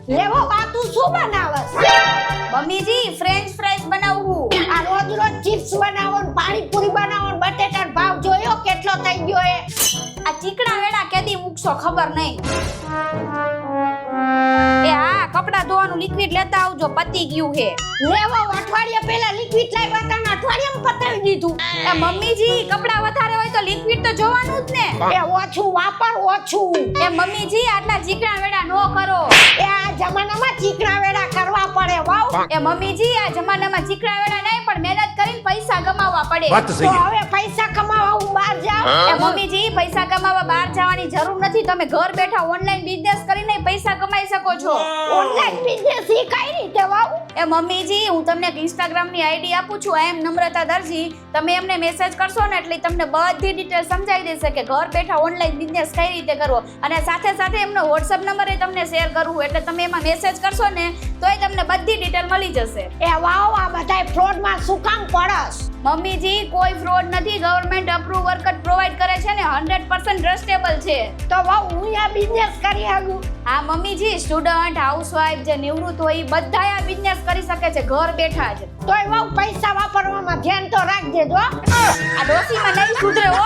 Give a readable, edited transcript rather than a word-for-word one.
લેવો વાતું શું બનાવસ? મમ્મીજી ફ્રેન્ચ ફ્રાઈઝ બનાવું. આ રોજ રોજ ચિપ્સ બનાવો ને પાણીપુરી બનાવો ને બટેટાનો ભાવ જોયો કેટલો થઈ ગયો એ? આ ચીકણા વેડા કેદી મૂકશો ખબર નહીં. એ હા, કપડા ધોવાનું લિક્વિડ લેતા આવજો, પતી ગયું હે. લેવો અઠવાડિયા પહેલા લિક્વિડ લાવ્યા હતા ને અઠવાડિયામાં પતાવી દીધું. એ મમ્મીજી કપડા વધારે હોય તો લિક્વિડ તો જોવાનું જ ને. એ ઓછું વાપર ઓછું. એ મમ્મીજી આટલા ચીકણા વેડા નો કરો. એ આ જમાનામાં ચીકણા વેડા કરવા પડે વાવ. એ મમ્મીજી આ જમાનામાં ચીકણા વેડા નહીં પણ મહેનત કરીને પૈસા કમાવવા પડે. તો હવે પૈસા કમાવા હું બહાર જાઉં. એ મમ્મીજી પૈસા કમાવા બહાર જવાની જરૂર નથી. તમે ઘર બેઠા ઓનલાઈન બિઝનેસ કરીને પૈસા કમાઈ શકો છો. ઓનલાઈન બિઝનેસ ઈ કઈ રીતે વાવ? એ મમ્મીજી હું તમને એક ઇન્સ્ટાગ્રામ ની આઈડી આપું છું, I am નમ્રતા દરજી. તમે એમને મેસેજ કરશો ને એટલે તમને બધી ડિટેલ સમજાવી દેશે કે ઘર બેઠા ઓનલાઈન બિઝનેસ કઈ રીતે કરવો. અને સાથે સાથે એમનો WhatsApp નંબર એ તમને શેર કરવું, એટલે તમે એમાં મેસેજ કરશો ને તોય તમને બધી ડિટેલ મળી જશે. એ વાવ, આ બધાય ફ્રોડ માં શું કામ પડસ? મમ્મીજી કોઈ ફ્રોડ નથી. ગવર્નમેન્ટ અપ્રૂવ વર્કર પ્રોવાઈડ કરે છે ને 100% ટ્રસ્ટેબલ છે. તો વાવ હું આ બિઝનેસ કરી શકું? હા મમ્મીજી, સ્ટુડન્ટ, હાઉસવાઈફ જે નિવૃત્ત હોય બધા આ બિઝનેસ કરી શકે છે ઘર બેઠા જ. તોય વાવ પૈસા વાપરવામાં ધ્યાન તો રાખજે જો. આ ડોસીમાં નહીં સુધરે હો.